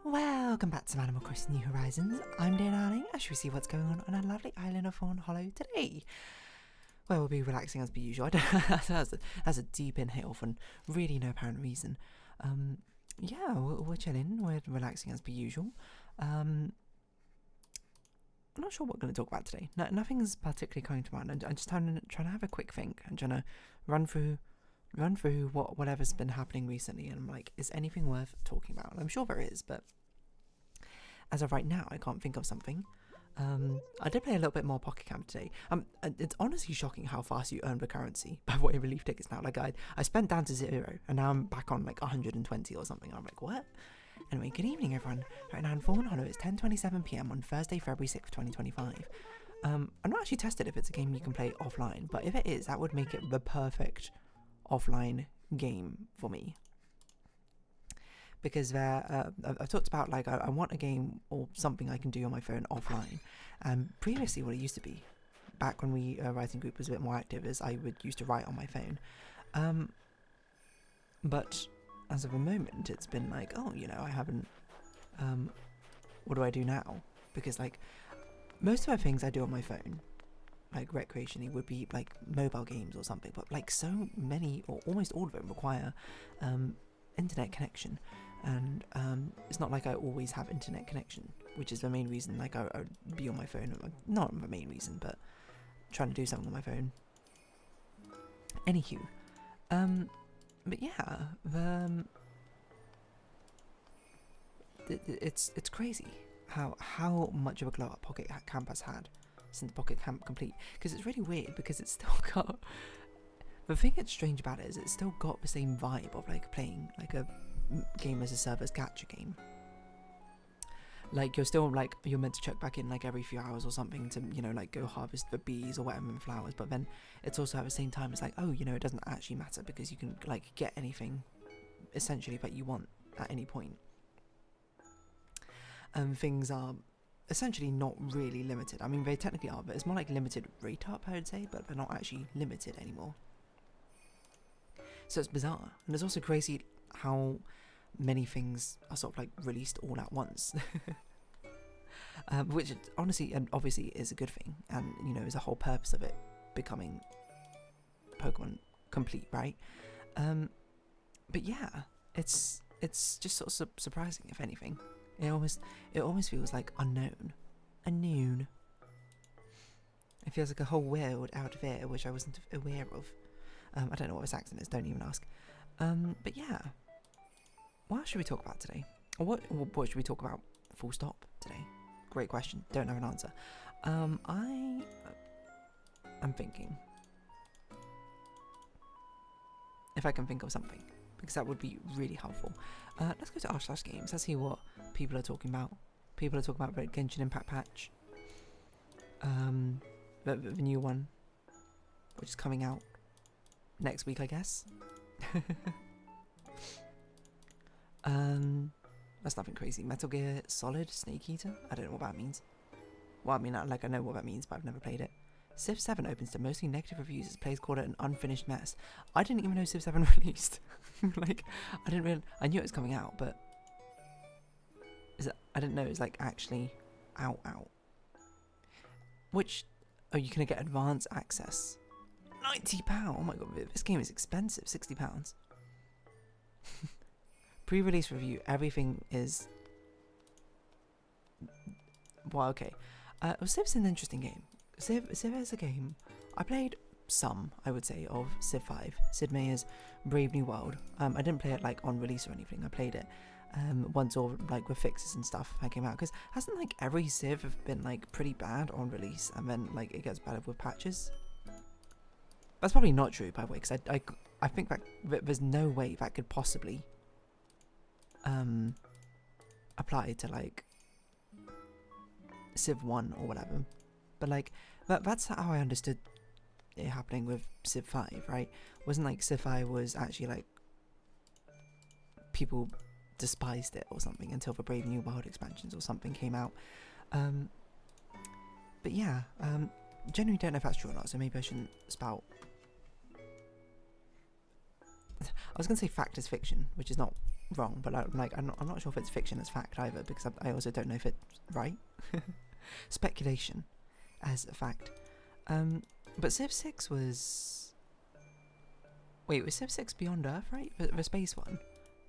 Welcome back to Animal Crossing New Horizons. I'm Dear Darling, as we see what's going on our lovely island of Fawnhallow today. Where we'll be relaxing as per usual. I don't that's a deep inhale for really no apparent reason. Yeah, we're chilling, we're relaxing as per usual. I'm not sure what we're going to talk about today. Nothing's particularly coming to mind. I'm just trying to have a quick think. I'm trying to run through whatever's been happening recently, and I'm like, is anything worth talking about? And I'm sure there is, but as of right now, I can't think of something. I did play a little bit more Pocket Camp today. It's honestly shocking how fast you earn the currency by way of relief tickets now. Like I spent down to 0, and now I'm back on like 120 or something. I'm like, what? Anyway, good evening, everyone. Right now in Fawnhallow, it's 10:27 p.m. on Thursday, February 6th, 2025. I'm not actually tested if it's a game you can play offline, but if it is, that would make it the perfect offline game for me. Because I've talked about, like, I want a game or something I can do on my phone offline. Previously, what it used to be, back when we writing group was a bit more active, is I would used to write on my phone. But as of a moment, it's been like, oh, you know, I haven't. What do I do now? Because like most of the things I do on my phone, like recreationally, would be like mobile games or something. But like so many, or almost all of them, require internet connection. And it's not like I always have internet connection, which is the main reason. Like I would be on my phone, not the main reason, but trying to do something on my phone. Anywho, but yeah, it's crazy how much of a glow up Pocket Camp has had since Pocket Camp Complete, because it's really weird because it's still got. The thing that's strange about it is it's still got the same vibe of like playing like a game as a service gacha game. Like you're meant to check back in like every few hours or something to, you know, like go harvest the bees or whatever and flowers, but then it's also at the same time it's like, oh, you know, it doesn't actually matter because you can like get anything essentially that you want at any point. Things are essentially not really limited. I mean, they technically are, but it's more like limited rate up, I would say, but they're not actually limited anymore. So it's bizarre, and it's also crazy how many things are sort of like released all at once, which honestly and obviously is a good thing, and you know is the whole purpose of it becoming Pokemon Complete, right? But yeah, it's just sort of surprising, if anything. It almost feels like unknown. It feels like a whole world out there which I wasn't aware of. I don't know what this accent is, don't even ask. But yeah, what should we talk about today? Or what should we talk about full stop today? Great question, don't have an answer. I'm thinking. If I can think of something, because that would be really helpful. Let's go to r/games, let's see what people are talking about. People are talking about the Genshin Impact patch. The new one, which is coming out next week, I guess. That's nothing crazy. Metal Gear Solid Snake Eater? I don't know what that means. Well, I mean, like, I know what that means, but I've never played it. Civ 7 opens to mostly negative reviews as players called it an unfinished mess. I didn't even know Civ 7 released. Like, I knew it was coming out, but I didn't know it was like actually out. Which, oh, you're gonna get advanced access. £90. Oh my god, this game is expensive. £60. Pre-release review. Everything is. Well, okay. Civ's an interesting game. Civ is a game. I played some, I would say, of Civ 5. Sid Meier's Brave New World. I didn't play it like on release or anything. I played it once, or like with fixes and stuff that came out. Because hasn't like every Civ have been like pretty bad on release, and then like it gets better with patches? That's probably not true, by the way, because I think that there's no way that could possibly apply to like Civ 1 or whatever. But like that's how I understood it happening with Civ 5, right? Wasn't like Civ 5 was actually like people despised it or something until the Brave New World expansions or something came out. But yeah, genuinely don't know if that's true or not, so maybe I shouldn't spout. I was going to say fact is fiction, which is not wrong, but I'm not sure if it's fiction as fact either, because I also don't know if it's right. Speculation as a fact. But Civ 6 was... Wait, was Civ 6 Beyond Earth, right? The space one?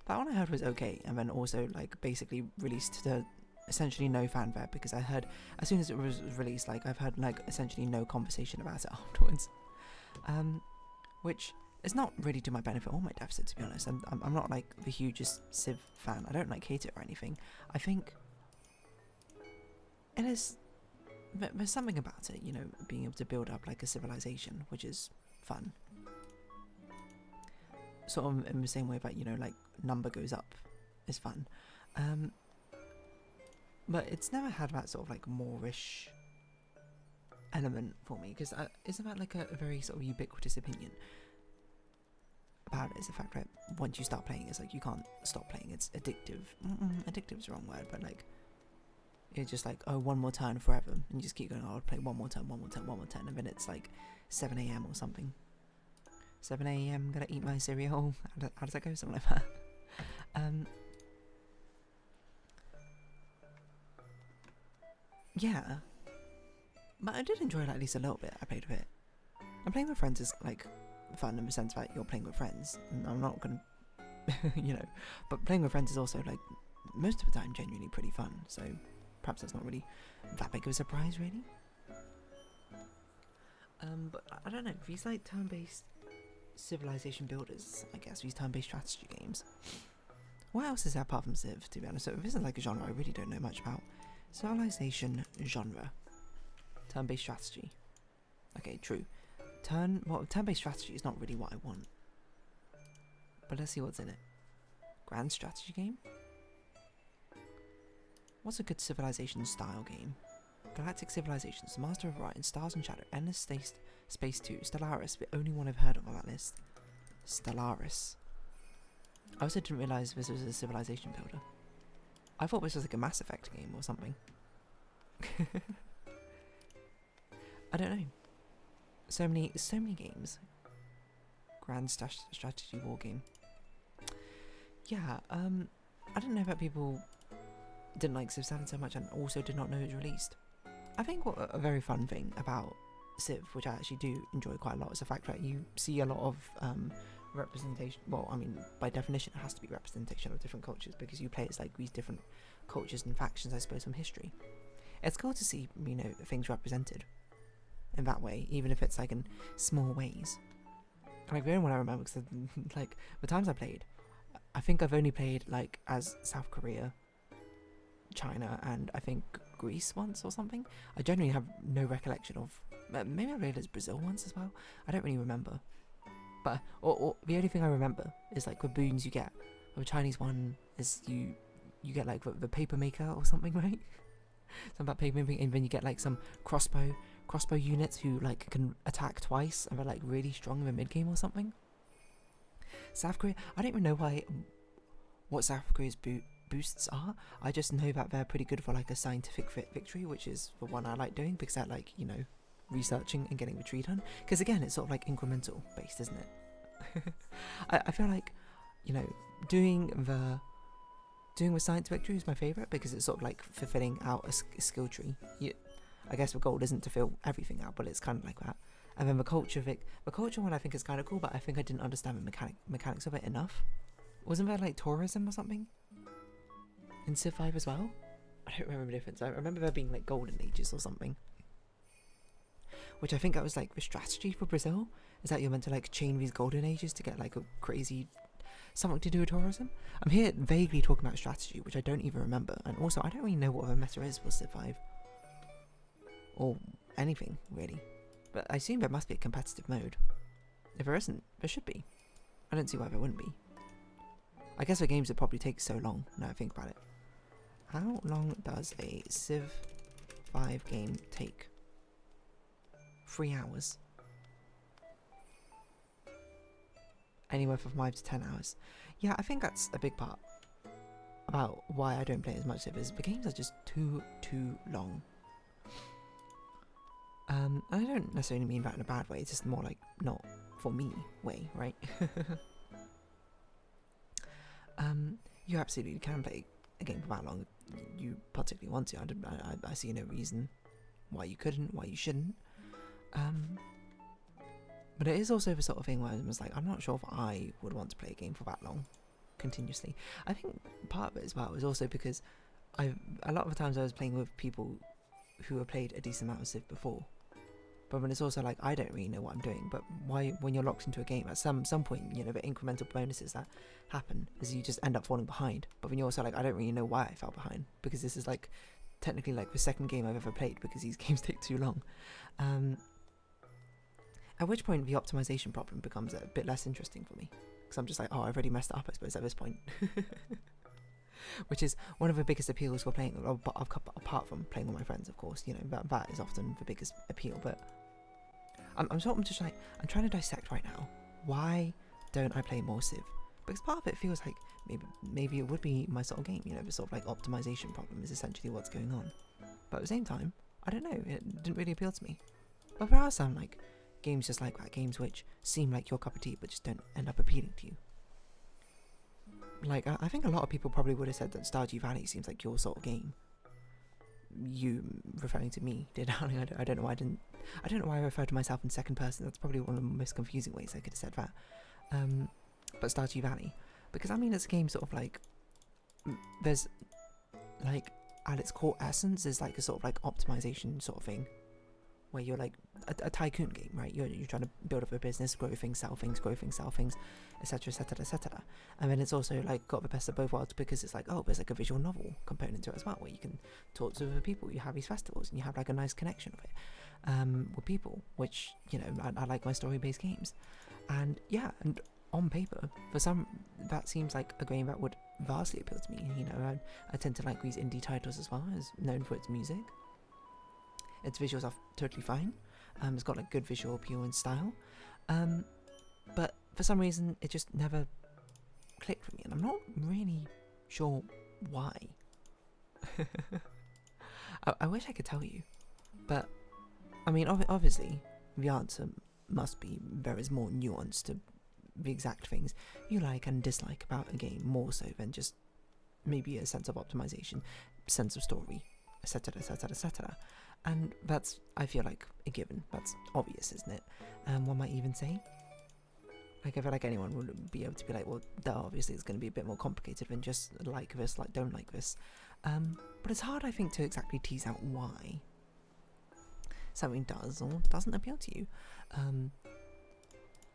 That one I heard was okay, and then also, like, basically released to essentially no fanfare, because I heard, as soon as it was released, like, I've heard, like, essentially no conversation about it afterwards. Which is not really to my benefit or my deficit, to be honest. I'm not, like, the hugest Civ fan. I don't, like, hate it or anything. I think it is... There's something about it, you know, being able to build up, like, a civilization, which is fun. Sort of in the same way that, you know, like, number goes up is fun. But it's never had that sort of, like, moorish element for me, because isn't that, like, a very sort of ubiquitous opinion about it? Is the fact that once you start playing, it's like you can't stop playing. It's addictive. Addictive is the wrong word, but, like, it's just like, oh, one more turn forever, and you just keep going, oh, I'll play one more turn, and then it's like 7 AM or something. 7 AM, gonna eat my cereal. How does that go? Something like that. Yeah. But I did enjoy it at least a little bit. I played a bit. And playing with friends is, like, fun in the sense that you're playing with friends. And I'm not gonna, you know, but playing with friends is also, like, most of the time genuinely pretty fun. So perhaps that's not really that big of a surprise, really. But I don't know. These, like, turn-based civilization builders, I guess, these turn-based strategy games. What else is there apart from Civ, to be honest? So this is, like, a genre I really don't know much about. Civilization genre. Turn-based strategy. Okay, true. Turn-based strategy is not really what I want. But let's see what's in it. Grand strategy game? What's a good civilization style game? Galactic Civilizations, Master of Orion, Stars and Shadow, Endless Space 2, Stellaris, the only one I've heard of on that list. Stellaris. I also didn't realise this was a civilization builder. I thought this was like a Mass Effect game or something. I don't know. So many games. Grand strategy war game. Yeah, I didn't know that people didn't like Civ 7 so much and also did not know it was released. I think what a very fun thing about Civ, which I actually do enjoy quite a lot, is the fact that you see a lot of representation. Well, I mean, by definition it has to be representation of different cultures, because you play as like these different cultures and factions, I suppose, from history. It's cool to see, you know, things represented in that way, even if it's like in small ways. Like the only one I remember, because like the times I played, I think I've only played like as South Korea, China, and I think Greece once or something. I generally have no recollection of. Maybe I played as Brazil once as well. I don't really remember. But or the only thing I remember is like the boons you get. The Chinese one is you get like the paper maker or something, right? Something about paper making, and then you get like some crossbow units who like can attack twice and they're like really strong in the mid game or something. South Korea, I don't even know what South Korea's boosts are. I just know that they're pretty good for like a scientific victory, which is the one I like doing, because that, like, you know, researching and getting the tree done, because again it's sort of like incremental based, isn't it? I feel like, you know, doing the science victory is my favourite, because it's sort of like fulfilling out a skill tree. I guess the goal isn't to fill everything out, but it's kind of like that. And then the culture one I think is kind of cool, but I think I didn't understand the mechanics of it enough. Wasn't there like tourism or something in Civ 5 as well? I don't remember the difference. I remember there being like golden ages or something, which I think that was like the strategy for Brazil, is that you're meant to like chain these golden ages to get like a crazy something to do with tourism. I'm here vaguely talking about strategy, which I don't even remember, and also I don't really know what the meta is for Civ 5 or anything really, but I assume there must be a competitive mode. If there isn't, there should be. I don't see why there wouldn't be. I guess the games would probably take so long, now I think about it. How long does a Civ 5 game take? 3 hours. Anywhere from 5 to 10 hours. Yeah, I think that's a big part about why I don't play as much Civ, is the games are just too long. And I don't necessarily mean that in a bad way, it's just more like not for me way, right? you absolutely can play a game for that long if you particularly want to. I see no reason why you couldn't, why you shouldn't. But it is also the sort of thing where I was like, I'm not sure if I would want to play a game for that long, continuously. I think part of it as well is also because a lot of the times I was playing with people who have played a decent amount of Civ before. But when it's also like, I don't really know what I'm doing, but why, when you're locked into a game, at some point, you know, the incremental bonuses that happen is you just end up falling behind. But when you're also like, I don't really know why I fell behind, because this is like, technically like the second game I've ever played, because these games take too long. At which point the optimization problem becomes a bit less interesting for me. Because I'm just like, oh, I've already messed it up, I suppose, at this point. Which is one of the biggest appeals for playing, apart from playing with my friends, of course. You know, that is often the biggest appeal. But I'm sort of just like, I'm trying to dissect right now, why don't I play more Civ? Because part of it feels like maybe it would be my sort of game, you know, the sort of like optimization problem is essentially what's going on. But at the same time, I don't know, it didn't really appeal to me. But there are some like games just like that, games which seem like your cup of tea but just don't end up appealing to you. Like, I think a lot of people probably would have said that Stardew Valley seems like your sort of game. You referring to me, dear darling, I don't know why I don't know why I referred to myself in second person. That's probably one of the most confusing ways I could have said that. But Stardew Valley, because I mean it's a game sort of like, there's like, at its core essence is like a sort of like optimization sort of thing, where you're like a tycoon game, right? You're trying to build up a business, grow things, sell things, etc, etc, etc. And then it's also like got the best of both worlds, because it's like, oh, there's like a visual novel component to it as well, where you can talk to other people, you have these festivals, and you have like a nice connection of it with people, which, you know, I like my story-based games. And yeah, and on paper, for some, that seems like a game that would vastly appeal to me. You know, I tend to like these indie titles as well, as known for its music. Its visuals are totally fine. It's got like good visual appeal and style. But for some reason, it just never clicked with me, and I'm not really sure why. I wish I could tell you, but I mean, obviously, the answer must be there is more nuance to the exact things you like and dislike about a game, more so than just maybe a sense of optimization, sense of story, etc, etc, etc. And that's, I feel like, a given. That's obvious, isn't it? One might even say, like, I feel like anyone would be able to be like, well, obviously it's going to be a bit more complicated than just like this, like don't like this. But it's hard, I think, to exactly tease out why something does or doesn't appeal to you.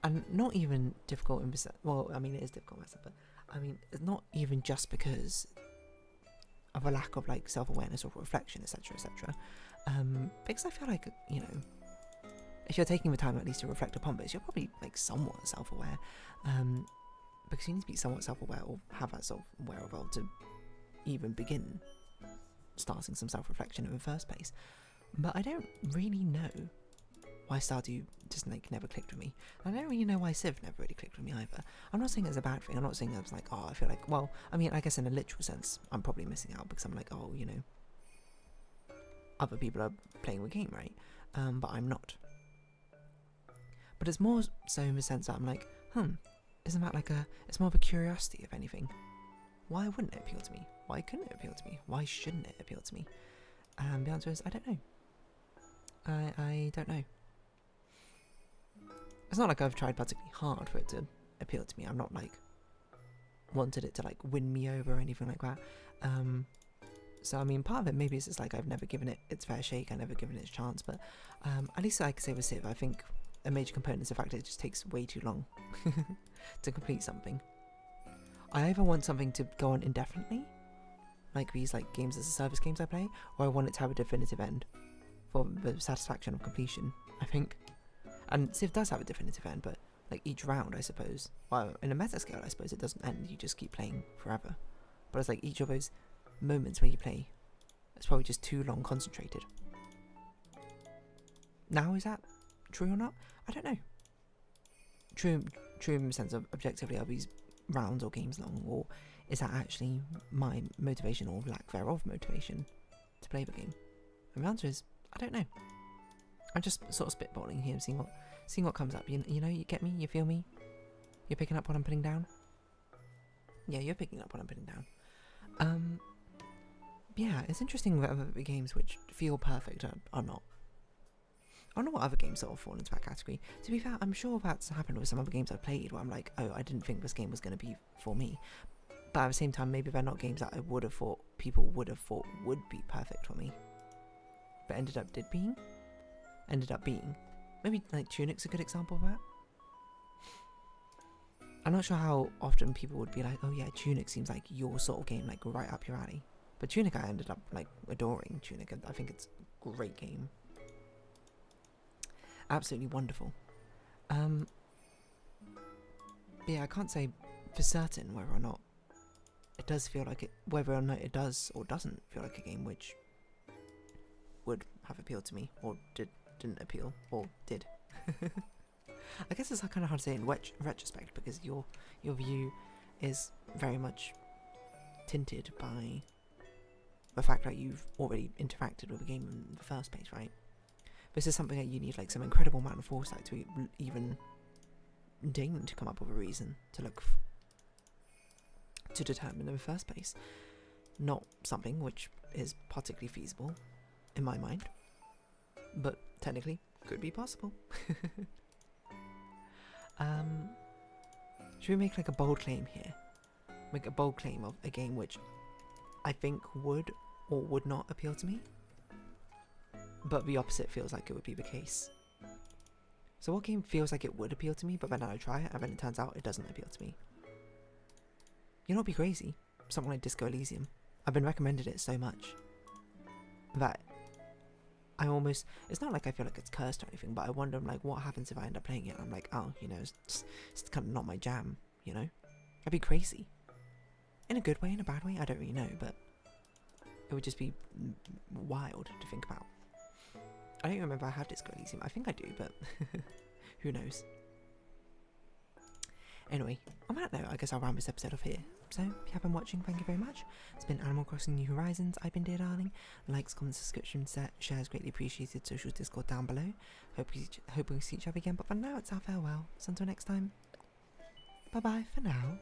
And not even difficult in this, well, I mean, it is difficult in this, but I mean, it's not even just because of a lack of like self-awareness or reflection, etc, etc. Because I feel like, you know, if you're taking the time at least to reflect upon this, you're probably like somewhat self-aware, because you need to be somewhat self-aware or have that sort of wherewithal to even begin starting some self-reflection in the first place. But I don't really know why Stardew just like never clicked with me. I don't really know why Civ never really clicked with me either. I'm not saying it's a bad thing. I'm not saying I was like, oh, I feel like, well, I mean, I guess in a literal sense, I'm probably missing out because I'm like, oh, you know, other people are playing the game, right? But I'm not. But it's more so in the sense that I'm like, isn't that like it's more of a curiosity, if anything. Why wouldn't it appeal to me? Why couldn't it appeal to me? Why shouldn't it appeal to me? The answer is, I don't know. I don't know. It's not like I've tried particularly hard for it to appeal to me. I'm not like wanted it to like win me over or anything like that. So I mean, part of it maybe is just like I've never given it its fair shake. I've never given it its chance. But at least I can say with Civ, I think a major component is the fact that it just takes way too long to complete something. I either want something to go on indefinitely, like these like games as a service games I play, or I want it to have a definitive end for the satisfaction of completion, I think. And Civ does have a definitive end, but like each round, I suppose, well, in a meta scale, I suppose it doesn't end, you just keep playing forever. But it's like each of those moments where you play, it's probably just too long concentrated. Now, is that true or not? I don't know. True in the sense of objectively, are these rounds or games long, or is that actually my motivation or lack thereof motivation to play the game? And the answer is, I don't know. I'm just sort of spitballing here, seeing what comes up. You know, you get me, you feel me, you're picking up what I'm putting down. Yeah, you're picking up what I'm putting down. Yeah, it's interesting whether the games which feel perfect are not. I don't know what other games sort of fall into that category. To be fair, I'm sure that's happened with some other games I've played where I'm like, oh, I didn't think this game was going to be for me. But at the same time, maybe they're not games that I would have thought people would have thought would be perfect for me. But ended up being. Maybe like Tunic's a good example of that. I'm not sure how often people would be like, oh yeah, Tunic seems like your sort of game, like right up your alley. But Tunic, I ended up like adoring Tunic. I think it's a great game. Absolutely wonderful. But yeah, I can't say for certain whether or not it does feel like it, whether or not it does or doesn't feel like a game which would have appealed to me, or didn't appeal, or did. I guess it's kind of hard to say in retrospect, because your view is very much tinted by the fact that you've already interacted with the game in the first place, right? This is something that you need like some incredible amount of foresight to even deign to come up with a reason to look to determine in the first place. Not something which is particularly feasible in my mind, but technically could be possible. Should we make like a bold claim here? Make a bold claim of a game which I think would or would not appeal to me, but the opposite feels like it would be the case. So what game feels like it would appeal to me, but then I try it and then it turns out it doesn't appeal to me? You know what'd be crazy? Something like Disco Elysium. I've been recommended it so much that I almost, it's not like I feel like it's cursed or anything, but I wonder like what happens if I end up playing it and I'm like, oh, you know, it's kind of not my jam, you know? That'd be crazy. In a good way, in a bad way, I don't really know, but it would just be wild to think about. I don't remember I have Disco Elysium. I think I do, but who knows? Anyway, on that note, I guess I'll round this episode off here. So, if you have been watching, thank you very much. It's been Animal Crossing New Horizons. I've been Dear Darling. Likes, comments, subscriptions, shares greatly appreciated. Social Discord down below. Hope we see each other again. But for now, it's our farewell. So until next time, bye bye for now.